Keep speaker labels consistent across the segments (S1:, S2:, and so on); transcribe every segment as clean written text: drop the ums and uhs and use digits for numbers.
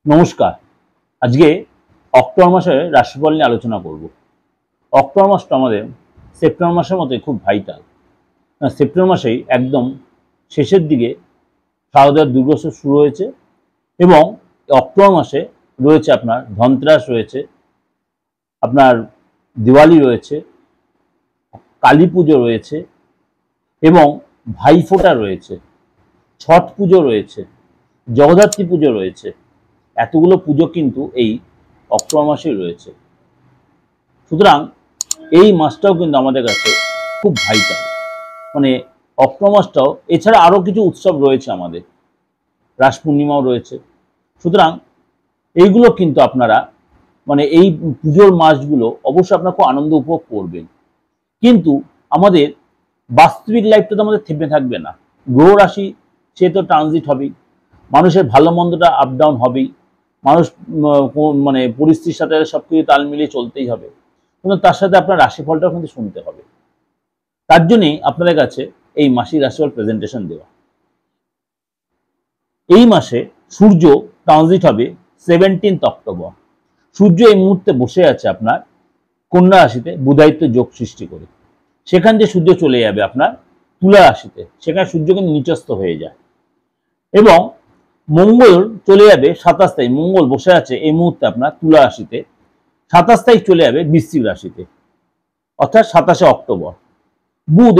S1: নমস্কার। আজকে অক্টোবর মাসের রাশিফল নিয়ে আলোচনা করব। অক্টোবর মাসটা আমাদের সেপ্টেম্বর মাসের মতোই খুব ভাইটাল। সেপ্টেম্বর মাসেই একদম শেষের দিকে শারদীয় দুর্গোৎসব শুরু হয়েছে এবং অক্টোবর মাসে রয়েছে আপনার ধনতেরাস রয়েছে, আপনার দিওয়ালি রয়েছে, কালী পুজো রয়েছে এবং ভাইফোঁটা রয়েছে, ছট পুজো রয়েছে, জগদ্ধাত্রী পুজো রয়েছে। এতগুলো পুজো কিন্তু এই অক্টোবর মাসেই রয়েছে। সুতরাং এই মাসটাও কিন্তু আমাদের কাছে খুব ভাইটাল। মানে অক্টোবর মাসটাও, এছাড়া আরও কিছু উৎসব রয়েছে আমাদের, রাস পূর্ণিমাও রয়েছে। সুতরাং এইগুলো কিন্তু আপনারা মানে এই পুজোর মাসগুলো অবশ্যই আপনারা খুব আনন্দ উপভোগ করবেন। কিন্তু আমাদের বাস্তবিক লাইফটা তো আমাদের থেমে থাকবে না। গ্রহ রাশি সে তো ট্রানজিট হবেই, মানুষের ভালো মন্দটা আপ ডাউন হবেই, মানুষ মানে পরিস্থিতির সাথে সব কিছু তাল মিলিয়ে চলতেই হবে, কিন্তু তার সাথে আপনার রাশিফলটাও কিন্তু শুনতে হবে। তার জন্যই আপনাদের কাছে এই মাসিক রাশিফল প্রেজেন্টেশন দেওয়া। এই মাসে সূর্য ট্রানজিট হবে 17 অক্টোবর। সূর্য এই মুহূর্তে বসে আছে আপনার কন্যা রাশিতে বুধায়িত্ব যোগ সৃষ্টি করে। সেখান থেকে সূর্য চলে যাবে আপনার তুলা রাশিতে, সেখানে সূর্য কিন্তু নিচস্থ হয়ে যায়। এবং মঙ্গল চলে যাবে 27 তারিখ, মঙ্গল বসে আছে এই মুহূর্তে আপনার তুলা রাশিতে, 27 তারিখ চলে যাবে বৃশ্চিক রাশিতে, অর্থাৎ 27শে অক্টোবর। বুধ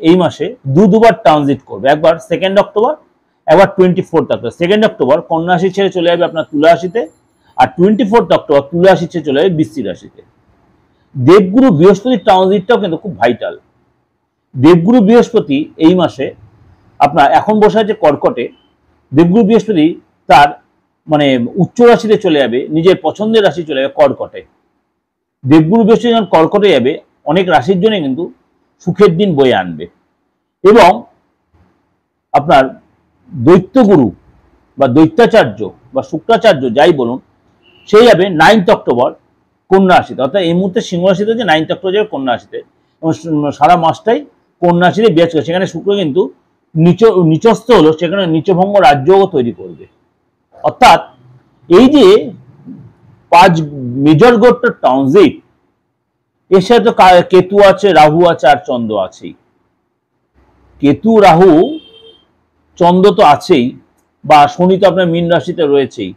S1: এই মাসে দুবার ট্রানজিট করবে, একবার 2 অক্টোবর, একবার 24 অক্টোবর। 2 অক্টোবর কন্যা রাশি ছেড়ে চলে যাবে আপনার তুলা রাশিতে, আর 24 অক্টোবর তুলা রাশি ছেড়ে চলে যাবে বৃশ্চিক রাশিতে। দেবগুরু বৃহস্পতির ট্রানজিটটাও কিন্তু খুব ভাইটাল। দেবগুরু বৃহস্পতি এই মাসে আপনার এখন বসে আছে কর্কটে। দেবগুরু বৃহস্পতি তার মানে উচ্চ রাশিতে চলে যাবে, নিজের পছন্দের রাশি চলে যাবে কর্কটে। দেবগুরু বৃহস্পতি যখন কর্কটে যাবে অনেক রাশির জন্য কিন্তু সুখের দিন বয়ে আনবে। এবং আপনার দৈত্যগুরু বা দৈত্যাচার্য বা শুক্রাচার্য যাই বলুন, সেই যাবে 9 অক্টোবর কন্যা রাশিতে, অর্থাৎ এই মুহূর্তে সিংহ রাশিতে হচ্ছে, 9 অক্টোবর যাবে কন্যা রাশিতে এবং সারা মাসটাই কন্যা রাশিতে বিরাজ করে। সেখানে শুক্র কিন্তু নিচস্থ হলো, সেখানে নিচভঙ্গ রাজ্যও তৈরি করবে। অর্থাৎ এই যে 5 মেজর গ্রহের ট্রানজিট, এর সাথে তো কেতু আছে, রাহু আছে আর চন্দ্র আছেই। কেতু, রাহু, চন্দ্র তো আছেই, বা শনি তো আপনার মীন রাশিতে রয়েছেই।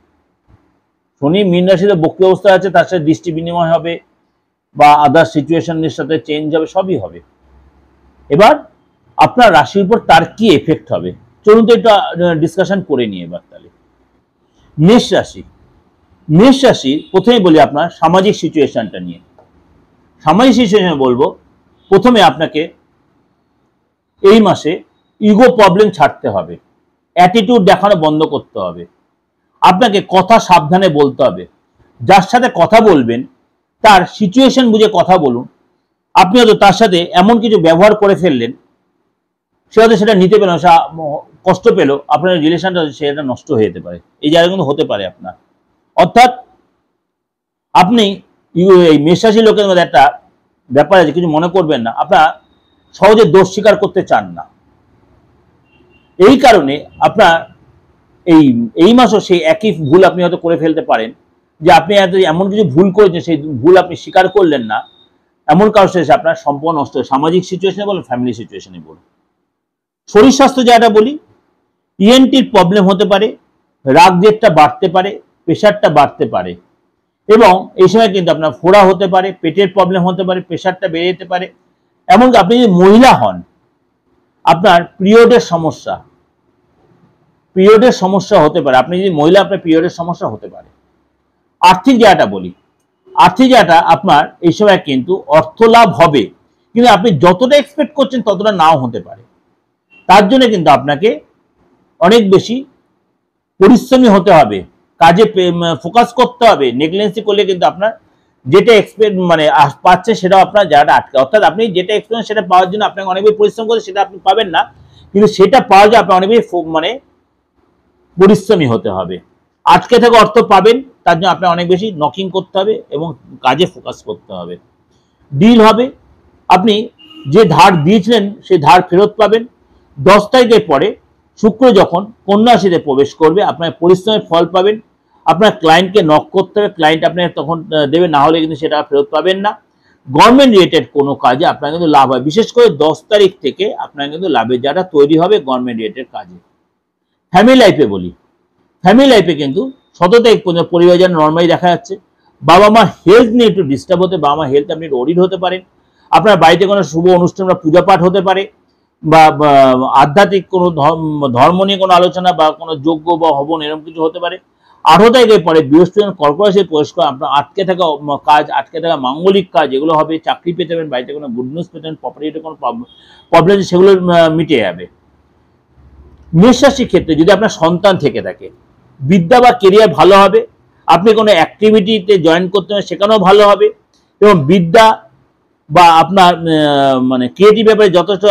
S1: শনি মীন রাশিতে বক্রী অবস্থায় আছে, তার সাথে দৃষ্টি বিনিময় হবে বা আদার সিচুয়েশনের সাথে চেঞ্জ হবে, সবই হবে। এবার আপনার রাশির উপর তার কি এফেক্ট হবে চলুন তো এটা ডিসকাশন করে নিয়ে। এবার তাহলে মেষ রাশি, মেষ রাশি প্রথমে বলি আপনার সামাজিক সিচুয়েশনটা নিয়ে। সামাজিক সিচুয়েশন বলবো, প্রথমে আপনাকে এই মাসে ইগো প্রবলেম ছাড়তে হবে, অ্যাটিটিউড দেখানো বন্ধ করতে হবে। আপনাকে কথা সাবধানে বলতে হবে। যার সাথে কথা বলবেন তার সিচুয়েশন বুঝে কথা বলুন। আপনি হয়তো তার সাথে এমন কিছু ব্যবহার করে ফেললেন, সে হয়তো সেটা নিতে পেল, সে কষ্ট পেল, আপনার রিলেশনটা সেটা নষ্ট হয়ে যেতে পারে। এই জায়গা কিন্তু হতে পারে আপনার। অর্থাৎ আপনি এই মেষ রাশির লোকের মধ্যে একটা ব্যাপার আছে, কিছু মনে করবেন না, আপনার সহজে দোষ স্বীকার করতে চান না। এই কারণে আপনার এই মাসও সেই একই ভুল আপনি হয়তো করে ফেলতে পারেন, যে আপনি এমন কিছু ভুল করেছেন, সেই ভুল আপনি স্বীকার করলেন না, এমন কারোর সাথে আপনার সম্পর্ক নষ্ট হয়। সামাজিক সিচুয়েশনে বলুন, ফ্যামিলি সিচুয়েশনে বলুন। শরীর স্বাস্থ্য যেটা বলি, ইএনটির প্রবলেম হতে পারে, রাগ জেদটা বাড়তে পারে, প্রেশারটা বাড়তে পারে, এবং এই সময় কিন্তু আপনার ফোড়া হতে পারে, পেটের প্রবলেম হতে পারে, প্রেশারটা বেড়ে যেতে পারে। এমনকি আপনি যদি মহিলা হন, আপনার পিরিয়ডের সমস্যা হতে পারে। আপনি যদি মহিলা, আপনার পিরিয়ডের সমস্যা হতে পারে। আর্থিক জায়গাটা বলি, আর্থিক জায়গাটা আপনার এই সময় কিন্তু অর্থ লাভ হবে, কিন্তু আপনি যতটা এক্সপেক্ট করছেন ততটা নাও হতে পারে। তার জন্য কিন্তু আপনাকে অনেক বেশি পরিশ্রমী হতে হবে, কাজে ফোকাস করতে হবে। নেগলেন্সি করলে কিন্তু আপনার যেটা এক্সপেক্ট মানে পাচ্ছে সেটাও আপনার জায়গাটা আটকে। অর্থাৎ আপনি যেটা এক্সপেক্ট সেটা পাওয়ার জন্য আপনাকে অনেক বেশি পরিশ্রম করতে, সেটা আপনি পাবেন না, কিন্তু সেটা পাওয়ার জন্য আপনার অনেক বেশি মানে পরিশ্রমী হতে হবে। আটকে থেকে অর্থ পাবেন, তার জন্য আপনার অনেক বেশি নকিং করতে হবে এবং কাজে ফোকাস করতে হবে। ডিল হবে, আপনি যে ধার দিয়েছিলেন সেই ধার ফেরত পাবেন। 10 তারিখের পরে শুক্র যখন কন্যা রাশিতে প্রবেশ করবে, আপনার পরিশ্রমের ফল পাবেন। আপনার ক্লায়েন্টকে নক করতে হবে, ক্লায়েন্ট আপনাকে তখন দেবে, না হলে কিন্তু সেটা ফেরত পাবেন না। গভর্নমেন্ট রিলেটেড কোনো কাজে আপনার কিন্তু লাভ হয়, বিশেষ করে 10 তারিখ থেকে আপনার কিন্তু লাভের জায়গাটা তৈরি হবে গভর্নমেন্ট রিলেটেড কাজে। ফ্যামিলি লাইফে বলি, ফ্যামিলি লাইফে কিন্তু 17 তারিখ পর্যন্ত পরিবার যেন নর্মালি দেখা যাচ্ছে। বাবা মার হেলথ নিয়ে একটু ডিস্টার্ব হতে, বাবা মার হেলথ আপনি ওরিড হতে পারেন। আপনার বাড়িতে কোনো শুভ অনুষ্ঠান বা পূজা পাঠ হতে পারে, বা আধ্যাত্মিক কোনো ধর্ম নিয়ে কোনো আলোচনা বা কোনো যজ্ঞ বা হবন এরকম কিছু হতে পারে। 18 তারিখের পরে বৃহস্পতি কর্কট রাশির প্রবেশ করে আপনার আটকে থাকা কাজ, আটকে থাকা মাঙ্গলিক কাজ এগুলো হবে, চাকরি পেতে পারেন, বাড়িতে কোনো গুড নিউজ পেতেন, প্রপার্টিতে কোনো প্রবলেম সেগুলো মিটে যাবে। মেষ রাশির ক্ষেত্রে যদি আপনার সন্তান থেকে থাকে, বিদ্যা বা কেরিয়ার ভালো হবে, আপনি কোনো অ্যাক্টিভিটিতে জয়েন করতে হবে সেখানেও ভালো হবে, এবং বিদ্যা বা আপনার মানে ক্রিয়েটিভ ব্যাপারে যথেষ্ট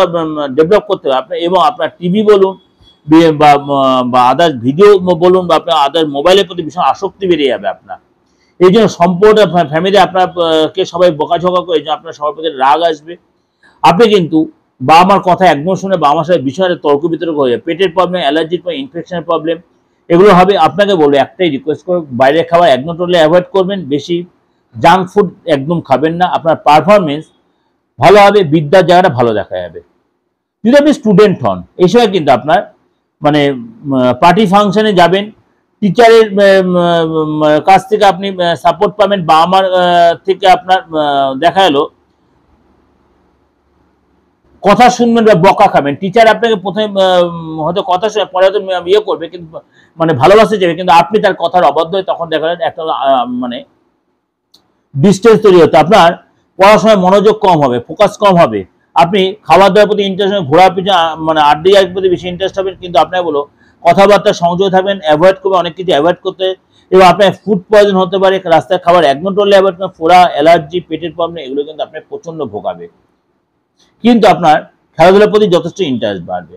S1: ডেভেলপ করতে হবে আপনার, এবং আপনার টিভি বলুন বা আদার্স ভিডিও বলুন বা আপনার আদার্স মোবাইলের প্রতি ভীষণ আসক্তি বেড়ে যাবে আপনার। এই জন্য সম্পর্ক ফ্যামিলি আপনাকে সবাই বকাঝকা করে, এই জন্য আপনার সবার প্রতি রাগ আসবে। আপনি কিন্তু বাবা মার কথা একদম শুনে বাবা মার সাথে বিষয়ে তর্ক বিতর্ক হয়ে যাবে, পেটের প্রবলেম, অ্যালার্জির প্রবলেম, ইনফেকশনের প্রবলেম এগুলো হবে। আপনাকে বলবো একটাই রিকোয়েস্ট করব, বাইরের খাবার একদম টোটালি অ্যাভয়েড করবেন, বেশি জাঙ্ক ফুড একদম খাবেন না, আপনার পারফরমেন্স ভালো হবে, বিদ্যার জায়গাটা ভালো দেখা যাবে। যদি আপনি স্টুডেন্ট হন, এই সময় কিন্তু আপনার মানে পার্টি ফাংশনে যাবেন, টিচারের কাছ থেকে আপনি সাপোর্ট পাবেন, বাবা মার থেকে আপনার দেখা গেল কথা শুনবেন বা বকা খাবেন। টিচার আপনাকে প্রথমে হয়তো কথা শুনে পরে হয়তো ইয়ে করবে, কিন্তু মানে ভালোবাসতে যাবে, কিন্তু আপনি তার কথার অবাধ্য হয়ে তখন দেখা যাবে একটা মানে ডিস্টেন্স তৈরি হতো, আপনার পড়াশোনায় মনোযোগ কম হবে, ফোকাস কম হবে, আপনি খাবার দাবার প্রতি ইন্টারেস্ট হবে, ঘোরার পিছনে মানে আড্ডার প্রতি বেশি ইন্টারেস্ট হবেন, কিন্তু আপনার বলো কথাবার্তা সংযোগ থাকবেন, অ্যাভয়েড করবে, অনেক কিছু অ্যাভয়েড করতে, এবং আপনার ফুড পয়জন হতে পারে, রাস্তায় খাবার একদম টোটালি অ্যাভয়েড করবেন, ফোড়া, অ্যালার্জি, পেটের প্রবলেম এগুলো কিন্তু আপনার প্রচন্ড ভোগাবে, কিন্তু আপনার খেলাধুলার প্রতি যথেষ্ট ইন্টারেস্ট বাড়বে।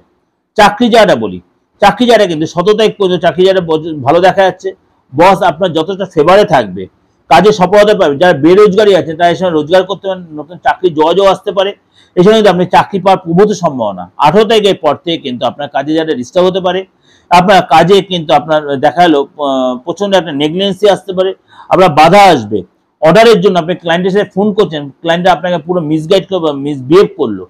S1: চাকরি জায়গাটা বলি, চাকরি জায়গাটা কিন্তু 17 তারিখ পর্যন্ত চাকরি জায়গাটা ভালো দেখা যাচ্ছে, বস আপনার যথেষ্ট ফেভারে থাকবে, কাজে সফলতা পাবে। যারা বেরোজগারি আছে তারা এই সময় রোজগার করতে পারেন, নতুন চাকরি যোগাযোগ আসতে পারে, এই সময় কিন্তু আপনি চাকরি পাওয়ার প্রভূত সম্ভাবনা। 18 তারিখের পর থেকে কিন্তু আপনার কাজে যারা ডিস্টার্ব হতে পারে, আপনার কাজে কিন্তু আপনার দেখা গেল প্রচন্ড একটা নেগলিজেন্সি আসতে পারে, আপনার বাধা আসবে। অর্ডারের জন্য আপনি ক্লায়েন্টের সাথে ফোন করছেন, ক্লায়েন্ট আপনাকে পুরো মিসগাইড করলো বা মিসবিহেভ করলো,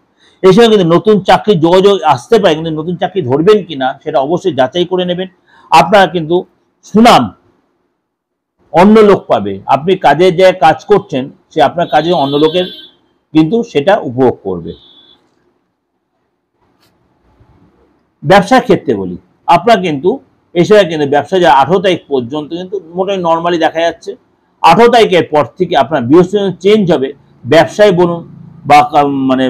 S1: এই সময় কিন্তু নতুন চাকরির যোগাযোগ আসতে পারে, কিন্তু নতুন চাকরি ধরবেন কিনা সেটা অবশ্যই যাচাই করে নেবেন। আপনার কিন্তু সুনাম অন্য লোক পাবে, আপনি কাজের যে কাজ করছেন সে আপনার কাজে অন্য লোকের কিন্তু সেটা উপভোগ করবে। ব্যবসার ক্ষেত্রে বলি, আপনার কিন্তু এই সময় কিন্তু ব্যবসা যা 18 তারিখ পর্যন্ত কিন্তু মোটামুটি নর্মালি দেখা যাচ্ছে। 18 তারিখের পর থেকে আপনার বৃহস্পতি চেঞ্জ হবে, ব্যবসায় বলুন বা মানে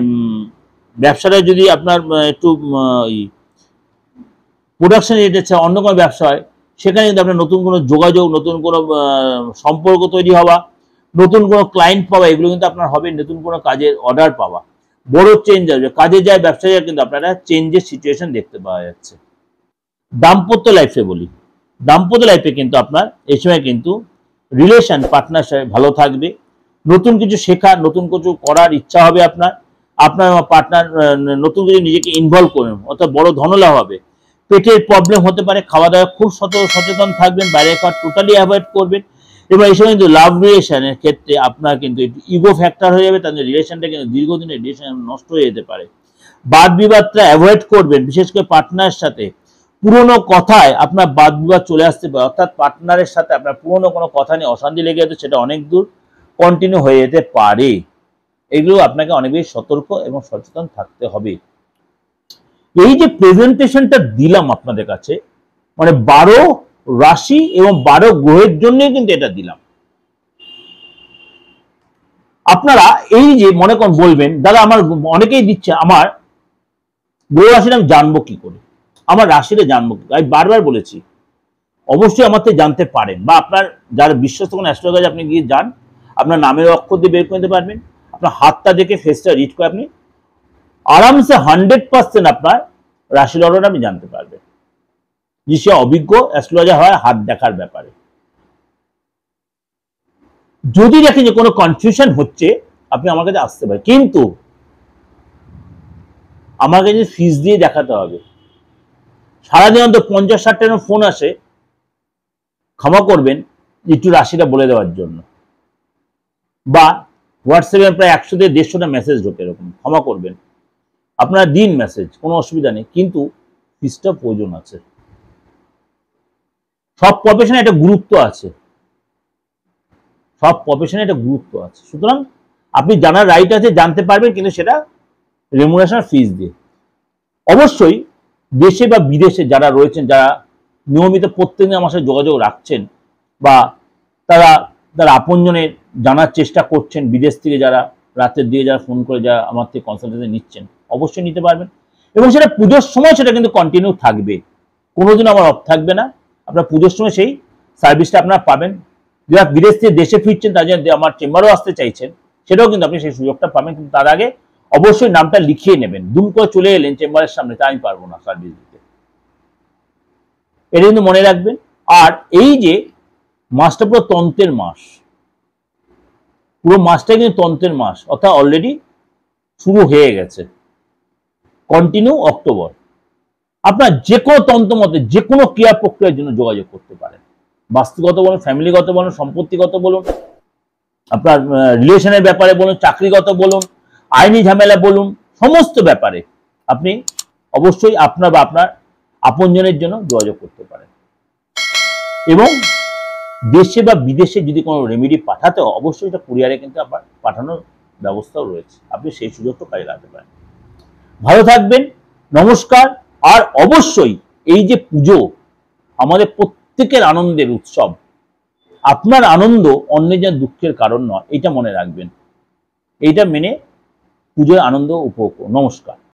S1: ব্যবসাটা যদি আপনার একটু প্রোডাকশন রিলেটেড অন্য কোনো ব্যবসা হয়, সেখানে কিন্তু আপনার নতুন কোনো যোগাযোগ, নতুন কোনো সম্পর্ক তৈরি হওয়া, নতুন কোনো ক্লায়েন্ট পাওয়া এগুলো কিন্তু আপনার হবে, নতুন কোনো কাজের অর্ডার পাওয়া, বড় চেঞ্জ আসবে, কাজে যায় ব্যবসায় যায় কিন্তু আপনারা চেঞ্জের সিচুয়েশন দেখতে পাওয়া যাচ্ছে। দাম্পত্য লাইফে বলি, দাম্পত্য লাইফে কিন্তু আপনার এই সময় কিন্তু রিলেশন পার্টনারশিপ ভালো থাকবে, নতুন কিছু শেখা, নতুন কিছু করার ইচ্ছা হবে আপনার, আপনার পার্টনার নতুন কিছু নিজেকে ইনভলভ করবেন, অর্থাৎ বড় ধনলাভ হবে। পেটের প্রবলেম হতে পারে, খাওয়া দাওয়া খুব সচেতন থাকবেন, বাইরে খাওয়া টোটালি অ্যাভয়েড করবেন, এবং এই সময় কিন্তু লাভ রিলেশনের ক্ষেত্রে আপনার কিন্তু ইগো ফ্যাক্টর হয়ে যাবে, তাদের রিলেশনটা কিন্তু দীর্ঘদিনের রিলেশন নষ্ট হয়ে যেতে পারে। বাদ বিবাদটা অ্যাভয়েড করবেন, বিশেষ করে পার্টনারের সাথে পুরনো কথায় আপনার বাদ বিবাদ চলে আসতে পারে, অর্থাৎ পার্টনারের সাথে আপনার পুরনো কোনো কথা নিয়ে অশান্তি লেগে যেত, সেটা অনেক দূর কন্টিনিউ হয়ে যেতে পারে। এগুলো আপনাকে অনেক বেশি সতর্ক এবং সচেতন থাকতে হবে। এই যে প্রেজেন্টেশনটা দিলাম আপনাদের কাছে, মানে 12 রাশি এবং 12 গ্রহের জন্য কিন্তু এটা দিলাম। আপনারা এই যে মনে করেন বলবেন দাদা আমার অনেকেই দিচ্ছে, আমার গ্রহ রাশিটা আমি জানবো কি করে, আমার রাশিটা জানবো কি? আমি বারবার বলেছি অবশ্যই আমার থেকে জানতে পারেন, বা আপনার যারা বিশ্বস্ত কোনো অ্যাস্ট্রোলজার আপনি গিয়ে যান, আপনার নামের অক্ষর দিয়ে বের করে নিতে পারবেন, আপনার হাতটা দেখে ফেসটা রিড করে আপনি আরামসে 100% আপনার রাশি লগ্নটা আপনি জানতে পারবেন, যে সে অভিজ্ঞ অ্যাস্ট্রোলজার হয় হাত দেখার ব্যাপারে। যদি দেখেন যে কোনো কনফিউশন হচ্ছে, আপনি আমার কাছে আসতে পারেন, কিন্তু আমার কাছে ফিস দিয়ে দেখাতে হবে। সারাদিন অন্তত 50-60টা ফোন আসে, ক্ষমা করবেন একটু রাশিটা বলে দেওয়ার জন্য, বা হোয়াটসঅ্যাপে প্রায় 100 থেকে 150টা মেসেজ ঢোকে, এরকম ক্ষমা করবেন, আপনারা দিন মেসেজ, কোনো অসুবিধা নেই, কিন্তু ফিসটা প্রয়োজন আছে। সব প্রফেশনে একটা গুরুত্ব আছে, সব প্রফেশনে একটা গুরুত্ব আছে। সুতরাং আপনি জানার রাইট আছে, জানতে পারবেন, কিন্তু সেটা রেমুনারেশন ফিস দিয়ে। অবশ্যই দেশে বা বিদেশে যারা রয়েছেন, যারা নিয়মিত প্রত্যেকদিন আমার সাথে যোগাযোগ রাখছেন, বা তারা তার আপনজনের জানার চেষ্টা করছেন, বিদেশ থেকে যারা রাতের দিকে যারা ফোন করে যারা আমার থেকে কনসালটেন্সি নিচ্ছেন, অবশ্যই নিতে পারবেন। এবং সেটা পুজোর সময় সেটা কিন্তু কন্টিনিউ থাকবে, কোনোদিন আমার অফ থাকবে না। আপনার পুজোর সময় সেই সার্ভিসটা আপনারা পাবেন। যারা বিদেশ থেকে দেশে ফিরছেন, তারা যদি আমার চেম্বারও আসতে চাইছেন, সেটাও কিন্তু আপনি সেই সুযোগটা পাবেন। কিন্তু তার আগে অবশ্যই নামটা লিখিয়ে নেবেন। দুম করে চলে এলেন চেম্বারের সামনে, তা আমি পারবো না সার্ভিস দিতে, এটা কিন্তু মনে রাখবেন। আর এই যে মাসটা পুরো তন্ত্রের মাস, পুরো মাসটাই কিন্তু তন্ত্রের মাস, অর্থাৎ অলরেডি শুরু হয়ে গেছে, কন্টিনিউ অক্টোবর। আপনার যে কোনো তন্ত্র মতে যে কোনো ক্রিয়া প্রক্রিয়ার জন্য যোগাযোগ করতে পারেন, বাস্তুগত বলুন, ফ্যামিলিগত বলুন, সম্পত্তিগত বলুন, আপনার রিলেশনের ব্যাপারে বলুন, চাকরিগত বলুন, আইনি ঝামেলা বলুন, সমস্ত ব্যাপারে আপনি অবশ্যই আপনার বা আপনার আপনজনের জন্য যোগাযোগ করতে পারেন। এবং দেশে বা বিদেশে যদি কোনো রেমেডি পাঠাতে হয়, অবশ্যই এটা কুরিয়ারে কিন্তু আবার পাঠানোর ব্যবস্থাও রয়েছে, আপনি সেই সুযোগটা কাজে লাগাতে পারেন। ভালো থাকবেন, নমস্কার। আর অবশ্যই এই যে পুজো আমাদের প্রত্যেকের আনন্দের উৎসব, আপনার আনন্দ অন্যের যেন দুঃখের কারণ নয়, এটা মনে রাখবেন, এইটা মেনে পুজোর আনন্দ উপভোগ করুন। নমস্কার।